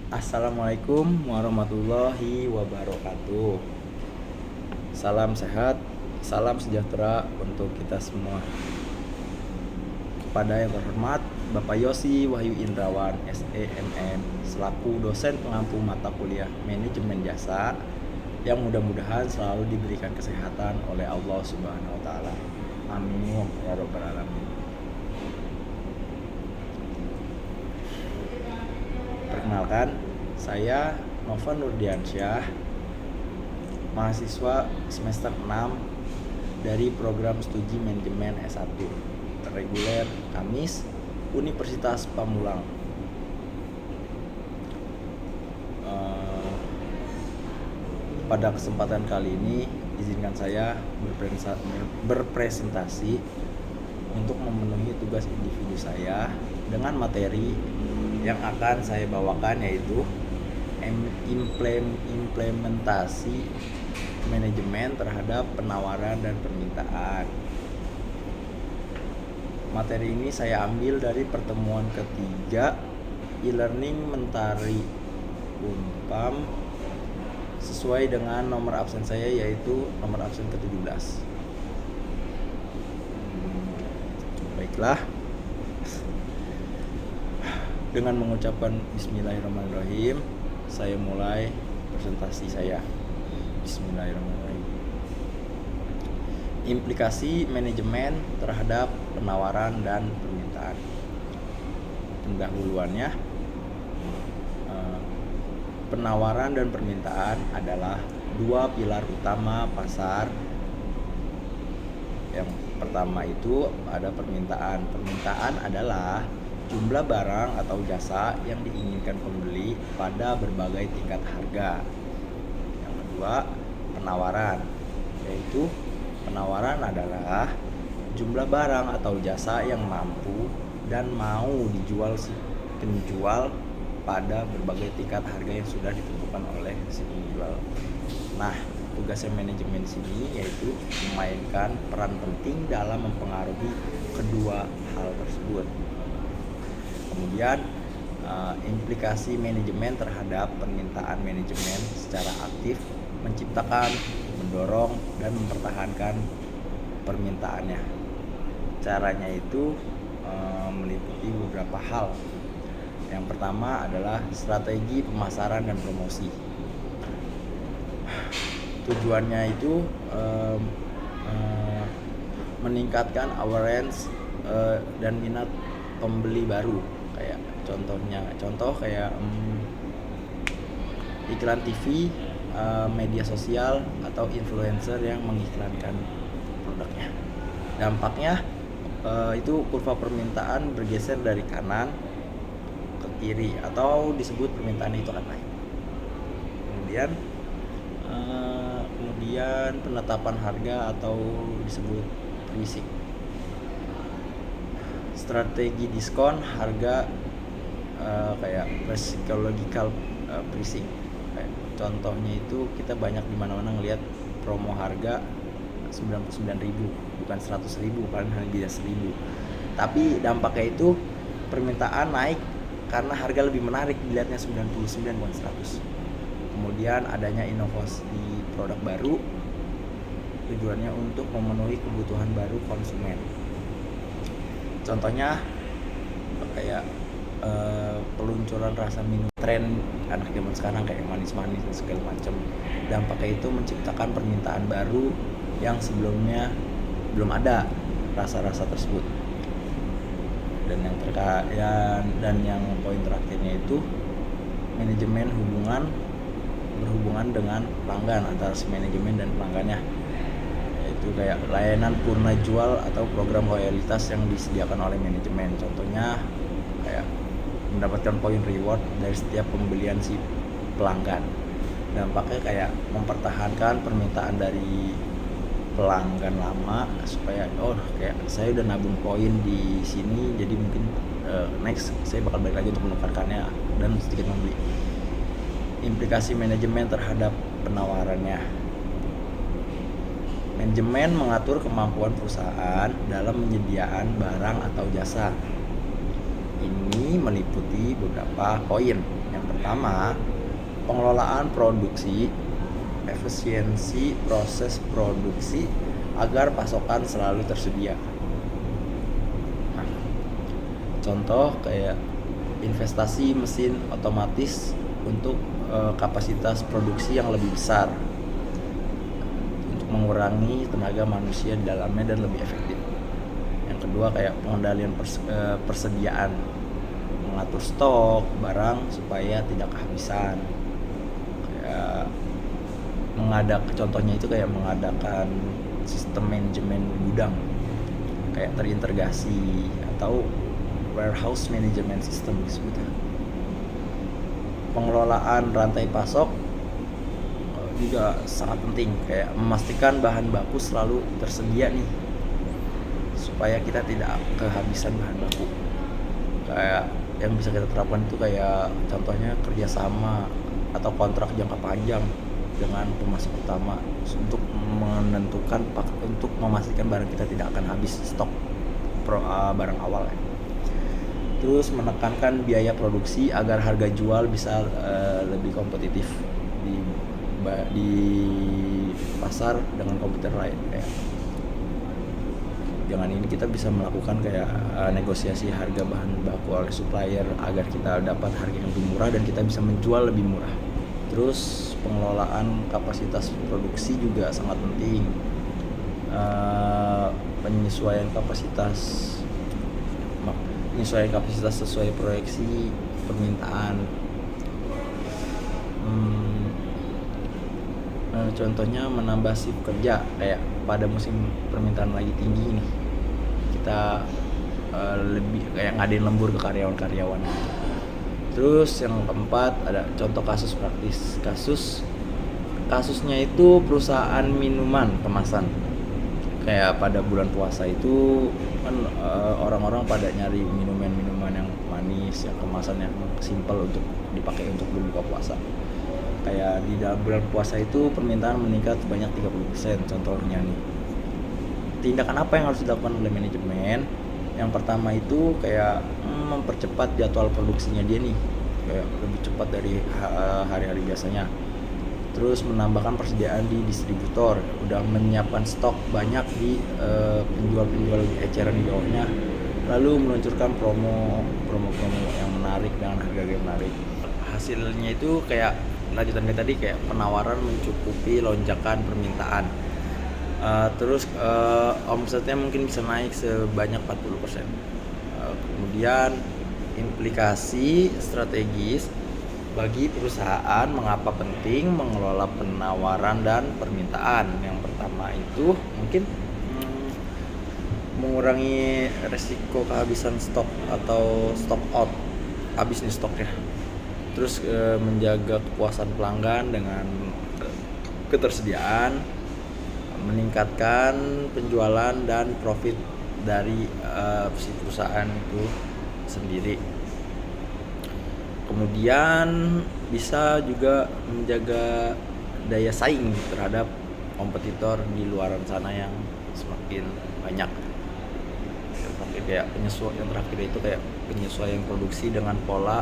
Assalamualaikum warahmatullahi wabarakatuh. Salam sehat, salam sejahtera untuk kita semua. Kepada yang terhormat Bapak Yosi Wahyu Indrawan SEMM selaku dosen pengampu mata kuliah Manajemen Jasa, yang mudah-mudahan selalu diberikan kesehatan oleh Allah Subhanahu wa taala. Amin ya rabbal alamin. Perkenalkan, saya Nova Nurdiansyah, mahasiswa semester 6 dari program studi manajemen S1 reguler Kamis Universitas Pamulang. Pada kesempatan kali ini izinkan saya berpresentasi untuk memenuhi tugas individu saya dengan materi yang akan saya bawakan, yaitu implementasi manajemen terhadap penawaran dan permintaan. Materi ini saya ambil dari pertemuan ketiga e-learning Mentari Unpam sesuai dengan nomor absen saya, yaitu nomor absen ke-17. Baiklah, dengan mengucapkan bismillahirrahmanirrahim, saya mulai presentasi saya. Bismillahirrahmanirrahim. Implikasi manajemen terhadap penawaran dan permintaan. Pendahuluannya, penawaran dan permintaan adalah dua pilar utama pasar. Yang pertama itu ada permintaan. Permintaan adalah jumlah barang atau jasa yang diinginkan pembeli pada berbagai tingkat harga. Yang kedua, penawaran, yaitu penawaran adalah jumlah barang atau jasa yang mampu dan mau dijual si penjual pada berbagai tingkat harga yang sudah ditentukan oleh si penjual. Nah, tugasnya manajemen sini yaitu memainkan peran penting dalam mempengaruhi kedua hal tersebut. Kemudian implikasi manajemen terhadap permintaan manajemen secara aktif menciptakan, mendorong, dan mempertahankan permintaannya. Caranya itu meliputi beberapa hal. Yang pertama adalah strategi pemasaran dan promosi. Tujuannya itu meningkatkan awareness dan minat pembeli baru. Kayak contoh kayak iklan TV, media sosial, atau influencer yang mengiklankan produknya. Dampaknya itu kurva permintaan bergeser dari kanan ke kiri, atau disebut permintaan itu akan naik. Kemudian penetapan harga atau disebut pricing. Strategi diskon harga kayak psychological pricing. Contohnya itu kita banyak di mana-mana ngelihat promo harga 99.000, bukan 100.000, paling hanya beda 1.000. Tapi dampaknya itu permintaan naik karena harga lebih menarik dilihatnya 99 bukan 100. Kemudian adanya inovasi produk baru, tujuannya untuk memenuhi kebutuhan baru konsumen. Contohnya kayak peluncuran rasa minum, tren anak zaman sekarang kayak manis-manis dan segala macam. Dampaknya itu menciptakan permintaan baru yang sebelumnya belum ada rasa-rasa tersebut. Dan yang poin terakhirnya itu manajemen berhubungan dengan pelanggan, antara si manajemen dan pelanggannya, yaitu kayak layanan purna jual atau program loyalitas yang disediakan oleh manajemen. Contohnya kayak mendapatkan poin reward dari setiap pembelian si pelanggan. Dampaknya kayak mempertahankan permintaan dari pelanggan lama, supaya kayak saya udah nabung poin di sini, jadi mungkin next saya bakal balik lagi untuk menukarkannya dan sedikit membeli. Implikasi manajemen terhadap penawarannya. Manajemen mengatur kemampuan perusahaan dalam menyediakan barang atau jasa. Ini ini meliputi beberapa poin. Yang pertama, pengelolaan produksi, efisiensi proses produksi agar pasokan selalu tersedia. Nah, contoh kayak investasi mesin otomatis untuk kapasitas produksi yang lebih besar, untuk mengurangi tenaga manusia di dalamnya dan lebih efektif. Yang kedua kayak pengendalian persediaan, mengatur stok barang supaya tidak kehabisan. Contohnya itu kayak mengadakan sistem manajemen gudang kayak terintegrasi atau warehouse management system disebutnya. Pengelolaan rantai pasok juga sangat penting, kayak memastikan bahan baku selalu tersedia nih supaya kita tidak kehabisan bahan baku. Kayak yang bisa kita terapkan itu kayak contohnya kerjasama atau kontrak jangka panjang dengan pemasok utama untuk untuk memastikan barang kita tidak akan habis stok barang awal. Terus menekankan biaya produksi agar harga jual bisa lebih kompetitif di pasar dengan kompetitor lain. Dengan ini kita bisa melakukan kayak negosiasi harga bahan baku oleh supplier agar kita dapat harga yang lebih murah dan kita bisa menjual lebih murah. Terus pengelolaan kapasitas produksi juga sangat penting. Penyesuaian kapasitas sesuai proyeksi permintaan. Contohnya menambah shift kerja, kayak pada musim permintaan lagi tinggi nih, kita lebih kayak ngadain lembur ke karyawan-karyawan. Terus yang keempat ada contoh kasus praktis. Kasusnya itu perusahaan minuman kemasan. Kayak pada bulan puasa itu kan orang-orang pada nyari minuman yang manis, yang kemasan yang simpel untuk dipakai untuk berbuka puasa. Kayak di dalam bulan puasa itu permintaan meningkat sebanyak 30%. Contohnya nih, tindakan apa yang harus dilakukan oleh manajemen? Yang pertama itu kayak mempercepat jadwal produksinya dia nih, kayak lebih cepat dari hari-hari biasanya. Terus menambahkan persediaan di distributor, udah menyiapkan stok banyak di penjual-penjual eceran di bawahnya, lalu meluncurkan promo yang menarik dengan harga yang menarik. Hasilnya itu kayak lanjutan tadi, kayak penawaran mencukupi lonjakan permintaan. Terus omsetnya mungkin bisa naik sebanyak 40%. Kemudian implikasi strategis bagi perusahaan, mengapa penting mengelola penawaran dan permintaan. Yang pertama itu mungkin mengurangi resiko kehabisan stok atau stock out, habis nih stoknya. Terus menjaga kepuasan pelanggan dengan ketersediaan, meningkatkan penjualan dan profit dari si perusahaan itu sendiri. Kemudian bisa juga menjaga daya saing terhadap kompetitor di luar sana yang semakin banyak. Kayak penyesuaian terakhir itu kayak penyesuaian produksi dengan pola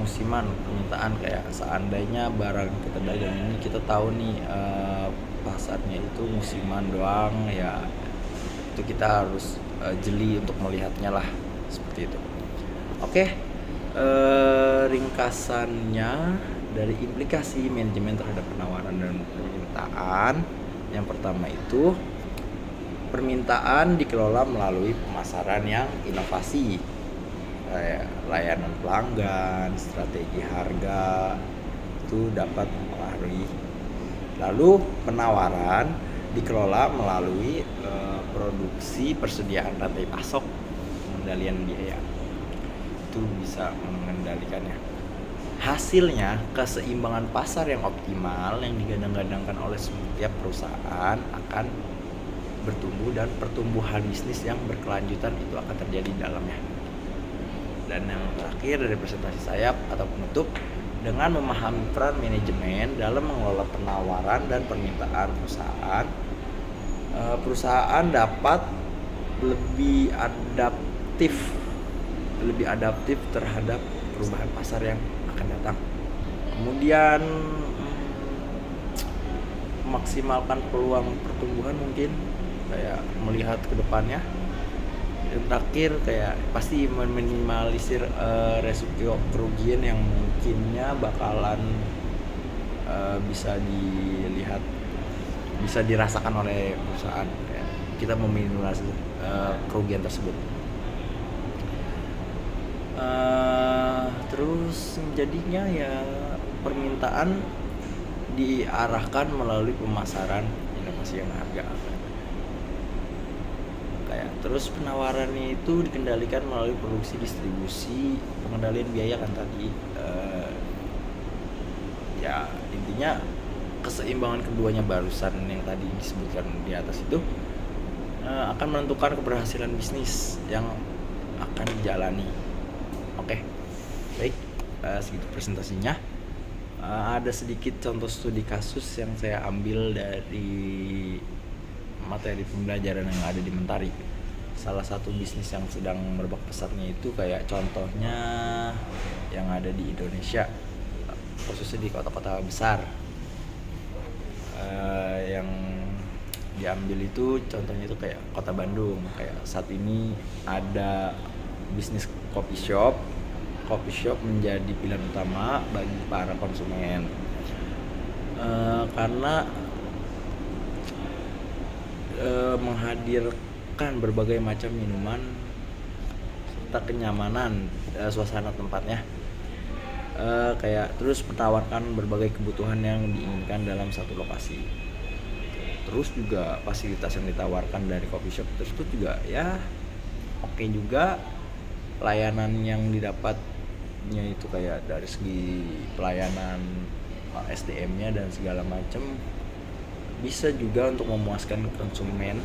musiman permintaan. Kayak seandainya barang kita dagang ini kita tahu nih pasarnya itu musiman doang, ya itu kita harus jeli untuk melihatnya lah, seperti itu. Oke, ringkasannya dari implikasi manajemen terhadap penawaran dan permintaan. Yang pertama itu permintaan dikelola melalui pemasaran yang inovasi, layanan pelanggan, strategi harga itu dapat mempengaruhi. Lalu penawaran dikelola melalui produksi, persediaan rantai pasok, pengendalian biaya, itu bisa mengendalikannya. Hasilnya keseimbangan pasar yang optimal yang digadang-gadangkan oleh setiap perusahaan akan bertumbuh, dan pertumbuhan bisnis yang berkelanjutan itu akan terjadi di dalamnya. Dan yang terakhir dari presentasi saya atau penutup, dengan memahami peran manajemen dalam mengelola penawaran dan permintaan perusahaan dapat lebih adaptif lebih adaptif terhadap perubahan pasar yang akan datang. Kemudian memaksimalkan peluang pertumbuhan, mungkin kayak melihat ke depannya. Yang terakhir kayak pasti meminimalisir resiko kerugian yang mungkinnya bakalan bisa dirasakan oleh perusahaan. Kayak kita meminimalisir kerugian tersebut. Terus jadinya ya permintaan diarahkan melalui pemasaran inovasi yang harga. Kayak terus penawarannya itu dikendalikan melalui produksi, distribusi, pengendalian biaya kan tadi. Ya intinya keseimbangan keduanya barusan yang tadi disebutkan di atas itu akan menentukan keberhasilan bisnis yang akan dijalani. Oke, baik, segitu presentasinya. Ada sedikit contoh studi kasus yang saya ambil dari materi pembelajaran yang ada di Mentari. Salah satu bisnis yang sedang merebak pesatnya itu kayak contohnya yang ada di Indonesia, khususnya di kota-kota besar. Yang diambil itu contohnya itu kayak kota Bandung. Kayak saat ini ada bisnis coffee shop menjadi pilihan utama bagi para konsumen karena menghadirkan berbagai macam minuman serta kenyamanan suasana tempatnya, kayak terus menawarkan berbagai kebutuhan yang diinginkan dalam satu lokasi. Terus juga fasilitas yang ditawarkan dari coffee shop tersebut juga ya oke juga. Layanan yang didapatnya itu kayak dari segi pelayanan SDM-nya dan segala macam bisa juga untuk memuaskan konsumen.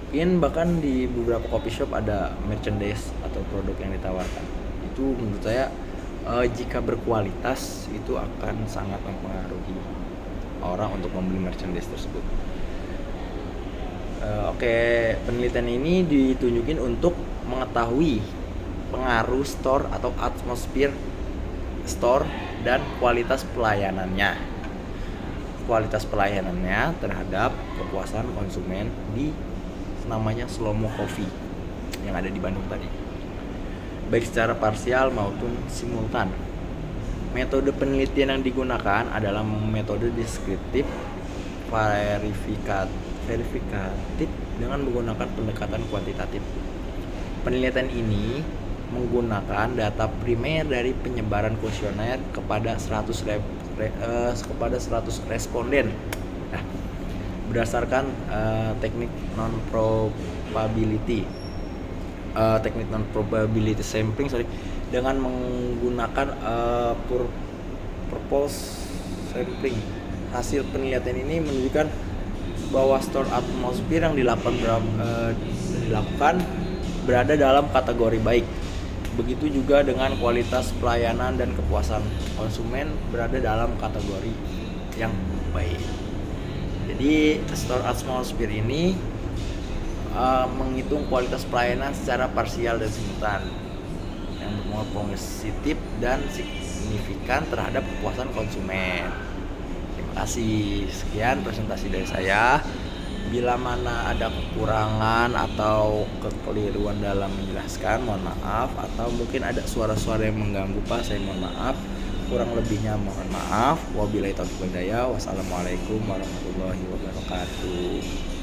Mungkin bahkan di beberapa coffee shop ada merchandise atau produk yang ditawarkan. Itu menurut saya jika berkualitas itu akan sangat mempengaruhi orang untuk membeli merchandise tersebut. Penelitian ini ditunjukin untuk mengetahui pengaruh store atau atmosfer store dan kualitas pelayanannya terhadap kepuasan konsumen di namanya Slomo Coffee yang ada di Bandung tadi, baik secara parsial maupun simultan. Metode penelitian yang digunakan adalah metode deskriptif verifikatif dengan menggunakan pendekatan kuantitatif. Penelitian ini menggunakan data primer dari penyebaran kuesioner kepada 100 responden. Berdasarkan teknik non-probability sampling dengan menggunakan purpose sampling. Hasil penelitian ini menunjukkan bahwa store atmosfer yang dilakukan berada dalam kategori baik. Begitu juga dengan kualitas pelayanan dan kepuasan konsumen berada dalam kategori yang baik. Jadi store atmosfer ini menghitung kualitas pelayanan secara parsial dan simultan yang bermuatan positif dan signifikan terhadap kepuasan konsumen. Terima kasih. Sekian presentasi dari saya. Bila mana ada kekurangan atau kekeliruan dalam menjelaskan, mohon maaf. Atau mungkin ada suara-suara yang mengganggu Pak, saya mohon maaf. Kurang lebihnya mohon maaf. Wabillahi taufiq wal hidayah. Wassalamualaikum warahmatullahi wabarakatuh.